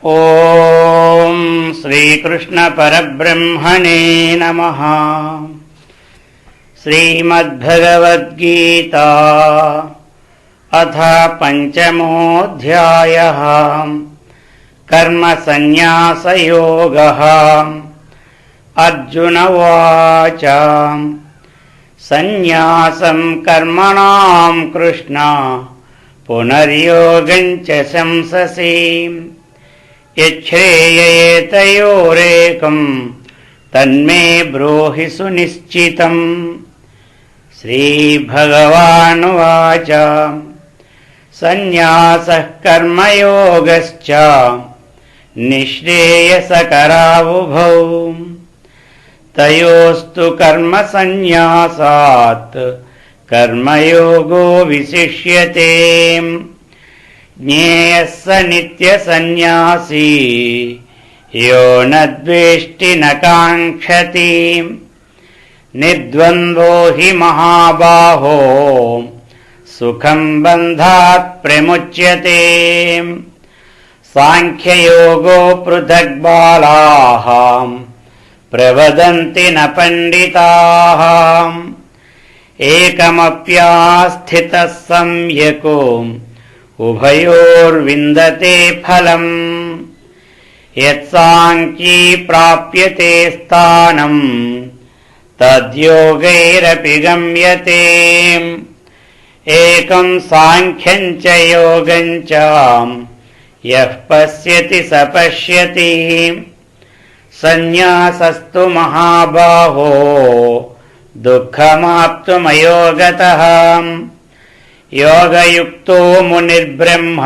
ಓಂ ಶ್ರೀಕೃಷ್ಣ ಪರಬ್ರಹ್ಮಣೇ ನಮಃ. ಶ್ರೀಮದ್ಭಗವದ್ಗೀತಾ ಅಥ ಪಂಚಮೋऽಧ್ಯಾಯಃ. ಕರ್ಮಸನ್ನ್ಯಾಸಯೋಗಃ. ಅರ್ಜುನ ಉವಾಚ. ಸನ್ನ್ಯಾಸಂ ಕರ್ಮಣಾಂ ಕೃಷ್ಣ ಪುನರ್ಯೋಗಂ ಚ ಶಂಸಸಿ. ಯಚ್ಛ್ರೇಯಯೇತಯೋರೇಕಂ ತನ್ಮೇ ಬ್ರೂಹಿ ಸುನಿಶ್ಚಿತಂ. ಶ್ರೀಭಗವಾನುವಾಚ. ಸನ್ಯಾಸಃ ಕರ್ಮಯೋಗಶ್ಚ ನಿಶ್ರೇಯಸಕರಾವುಭೌ. ತಯೋಸ್ತು ಕರ್ಮಸನ್ಯಾಸಾತ್ ಕರ್ಮಯೋಗೋ ವಿಶಿಷ್ಯತೆ. ಜ್ಞೇಯಃ ಸ ನಿತ್ಯಸನ್ಯಾಸಿ ಯೋ ನ ದ್ವೇಷ್ಟಿ ನ ಕಾಂಕ್ಷತಿ. ನಿರ್ದ್ವಂದ್ವೋ ಹಿ ಮಹಾಬಾಹೋ ಸುಖಂ ಬಂಧಾತ್ ಪ್ರಮುಚ್ಯತೆ. ಸಾಂಖ್ಯಯೋಗೋ ಪೃಥಗ್ ಬಾಲಾಃ ಪ್ರವದಂತಿ ನ ಪಂಡಿತಾಃ. ಏಕಮಪ್ಯಾಸ್ಥಿತಃ ಸಂಯಕೋ ಉಭಯೋರ್ವಿಂದತೆ ಫಲಂ. ಯತ್ಸಾಂಖ್ಯೀ ಪ್ರಾಪ್ಯತೆ ಸ್ಥಾನಂ ತದ್ಯೋಗೈರಪಿ ಗಮ್ಯತೆ. ಏಕಂ ಸಾಂಖ್ಯಂ ಚ ಯೋಗಂ ಚ ಯಃ ಪಶ್ಯತಿ ಸ ಪಶ್ಯತಿ. ಸನ್ಯಾಸಸ್ತು ಮಹಾಬಾಹೋ ದುಃಖಮಾಪ್ತುಮಯೋಗತಃ. ಯೋಗಯುಕ್ತೋ ಮುನಿರ್ಬ್ರಹ್ಮ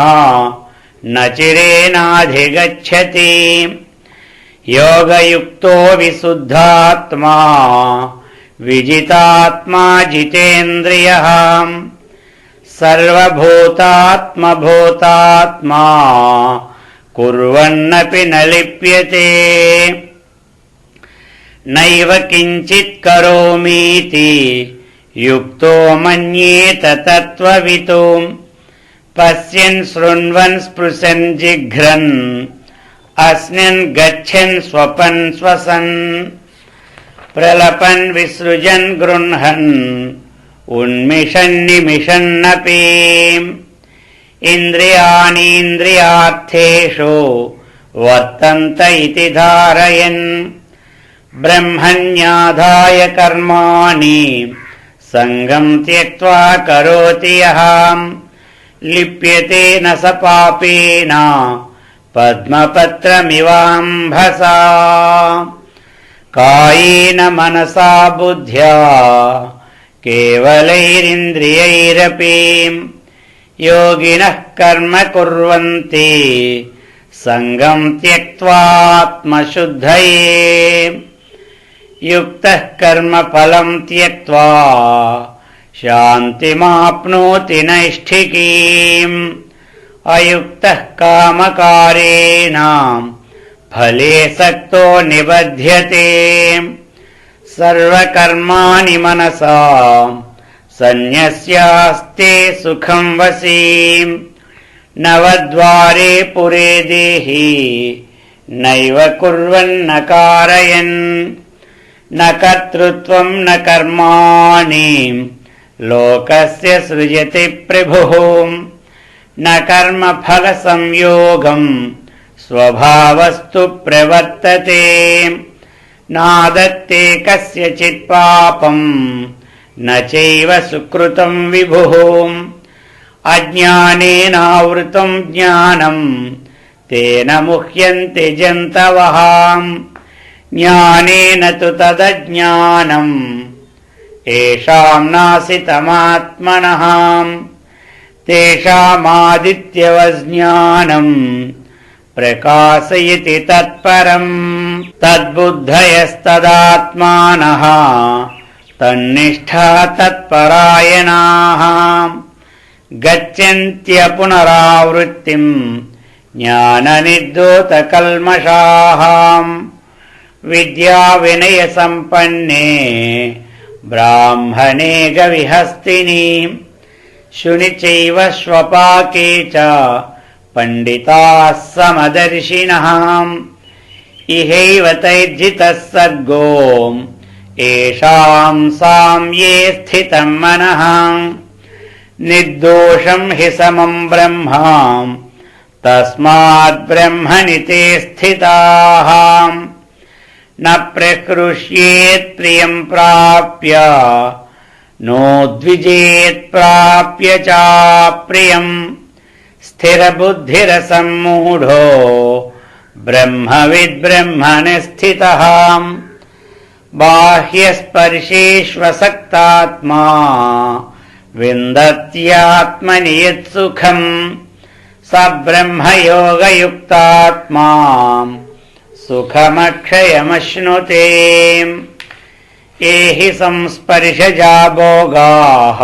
ನ ಚಿರೇನಾಧಿಗಚ್ಚತಿ. ಯೋಗಯುಕ್ತೋ ವಿಶುದ್ಧಾತ್ಮಾ ವಿಜಿತಾತ್ಮಾ ಜಿತೇಂದ್ರಿಯಃ. ಸರ್ವಭೂತಾತ್ಮಭೂತಾತ್ಮಾ ಕುರ್ವನ್ನಪಿ ನ ಲಿಪ್ಯತೆ. ನೈವ ಕಿಂಚಿತ್ ಕರೋಮೀತಿ ಯುಕ್ತೋ ಮನ್ಯೇತ ತತ್ವವಿತೋ. ಪಶ್ಯನ್ ಶೃಣ್ವನ್ ಸ್ಪೃಶನ್ ಜಿಘ್ರನ್ ಅಸ್ನನ್ ಗಚ್ಚನ್ ಸ್ವಪನ್ ಶ್ವಸನ್. ಪ್ರಲಪನ್ ವಿಸೃಜನ್ ಗೃಹ್ಣನ್ ಉನ್ಮಿಷನ್ ನಿಮಿಷನ್ನಪಿ. ಇಂದ್ರಿಯಾಣೀಂದ್ರಿಯಾರ್ಥೇಷು ವರ್ತಂತ ಇತಿ ಧಾರಯನ್. ಬ್ರಹ್ಮಣ್ಯಾಧಾಯ ಕರ್ಮಾಣಿ ಸಂಗಂ ತ್ಯಕ್ತ್ವಾ ಕರೋತಿ ಯಃ. ಲಿಪ್ಯತೆ ನ ಸ ಪಾಪೇನ ಪದ್ಮಪತ್ರಮಿವಾಂಭಸಾ. ಕಾಯೇನ ಮನಸಾ ಬುದ್ಧ್ಯಾ ಕೇವಲೈರಿಂದ್ರಿಯೈರಪಿ ಯೋಗಿನಃ ಕರ್ಮ ಕುರ್ವಂತಿ ಸಂಗಂ ತ್ಯಕ್ತ್ವಾತ್ಮಶುದ್ಧಯೇ. ಯುಕ್ತಃ ಕರ್ಮ ಫಲಂ ತ್ಯಕ್ತ್ವಾ ಶಾಂತಿಮಾಪ್ನೋತಿ ನೈಷ್ಠಿಕೀಂ. ಅಯುಕ್ತಃ ಕಾಮಕಾರೇಣ ಫಲೇ ಸಕ್ತೋ ನಿಬಧ್ಯತೆ. ಸರ್ವಕರ್ಮಾಣಿ ಮನಸಾ ಸನ್ಯಸ್ಯಾಸ್ತೆ ಸುಖಂ ವಸಿ. ನವದ್ವಾರೆ ಪುರೇ ದೇಹಿ ನೈವ ಕುರ್ವನ್ನ ಕಾರಯನ್. ನ ಕರ್ತೃತ್ವಂ ನ ಕರ್ಮಾಣಿ ಲೋಕಸ್ಯ ಸೃಜತಿ ಪ್ರಭುಃ. ನ ಕರ್ಮ ಫಲ ಸಂಯೋಗಂ ಸ್ವಭಾವಸ್ತು ಪ್ರವರ್ತತೆ. ನಾದತ್ತೆ ಕಸ್ಯಚಿತ್ ಪಾಪಂ ನ ಚೈವ ಸುಕೃತಂ ವಿಭುಃ. ಅಜ್ಞಾನೇನಾವೃತಂ ಜ್ಞಾನಂ ತೇನ ಮುಹ್ಯಂತೆ ಜಂತವಃ. ಜ್ಞಾನೇನ ತು ತದಜ್ಞಾನಂ ಯೇಷಾಂ ನಾಸಿತಮಾತ್ಮನಃ. ತೇಷಾಮಾದಿತ್ಯವಜ್ಞಾನಂ ಪ್ರಕಾಶಯತಿ ತತ್ಪರಂ. ತದ್ಬುದ್ಧಯಸ್ತದಾತ್ಮಾನಃ ತನ್ನಿಷ್ಠಾ ತತ್ಪರಾಯಣಾಃ. ಗಚ್ಚಂತ್ಯ ಪುನರಾವೃತ್ತಿಂ ಜ್ಞಾನನಿರ್ಧೂತಕಲ್ಮಷಾಃ. ವಿದ್ಯಾ ವಿನಯ ಸಂಪನ್ನೇ ಬ್ರಾಹ್ಮಣೇ ಗವಿಹಸ್ತಿನಿ. ಶುನಿ ಚೈವ ಶ್ವಪಾಕೆ ಚ पण्डिताः समदर्शिनः इहैव तैर्जितः सर्गो येषाम् साम्ये स्थितं मनः निर्दोषं हि समं ब्रह्म तस्मात् ब्रह्मणि ते स्थिताः न प्रकृष्येत् प्रियं प्राप्य नोद्विजेत् प्राप्य चाप्रियम् स्थिरबुद्धिरसम्मूढो ब्रह्मविद् ब्रह्मणि स्थितः बाह्यस्पर्शेष्वसक्तात्मा विन्दत्यात्मनि यत्सुखम् स ब्रह्मयोगयुक्तात्मा सुखमक्षयमश्नुते एहि संस्पर्शजा भोगाः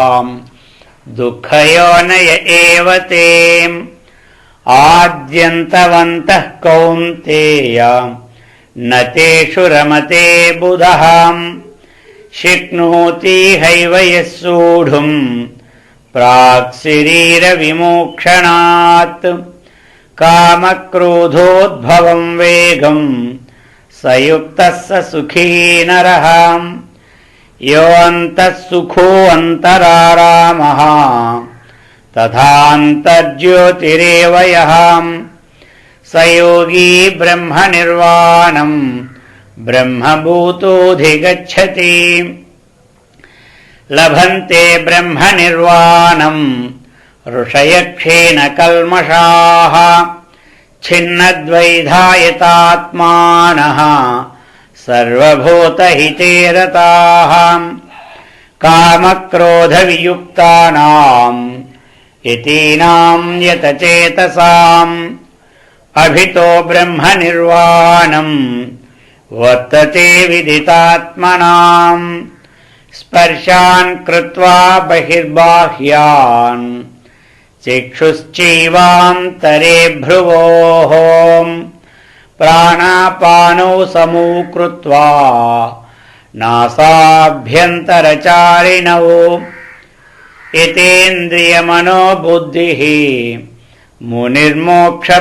दुःखयोनय एव ते आद्यन्तवन्तः कौन्तेय न तेषु रमते बुधः शक्नोति हैव यः सोढुम् प्राक्शरीरविमोक्षणात् कामक्रोधोद्भवं वेगम् स युक्तः स सुखी नरः यो अन्तः सुखो अन्तरारामः तथान्तर्ज्योतिरेव यः स योगी ब्रह्मनिर्वाणम् ब्रह्मभूतोऽधिगच्छति लभन्ते ब्रह्मनिर्वाणम् ऋषयक्षेण कल्मषाः छिन्नद्वैधायतात्मानः सर्वभूतहिते रताः कामक्रोधवियुक्तानाम् यतीनाम् यतचेतसाम् अभितो ब्रह्मनिर्वाणम् वर्तते विदितात्मनाम् स्पर्शान् कृत्वा बहिर्बाह्यान् चक्षुश्चैवान्तरे भ्रुवोः प्राणापानौ समौ कृत्वा नासाभ्यन्तरचारिणौ यतेन्द्रियमनोबुद्धिः मुनिर्मोक्षपरायणः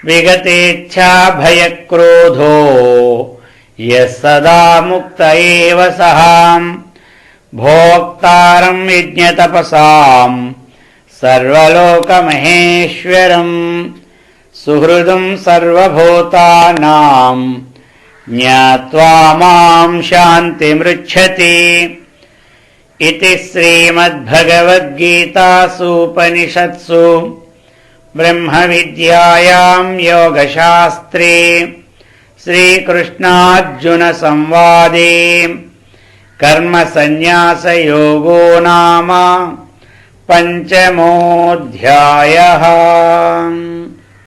विगतेच्छा भयक्रोधो यः सदा मुक्त एव सः भोक्तारं यज्ञतपसाम् सर्वलोकमहेश्वरम् सुहृदं सर्वभूतानां ज्ञात्वा मां शान्तिमृच्छति इति श्रीमद्भगवद्गीतासूपनिषत्सु ब्रह्मविद्यायां योगशास्त्रे श्रीकृष्णार्जुनसंवादे कर्मसन्न्यासयोगो नाम 5मोऽध्यायः।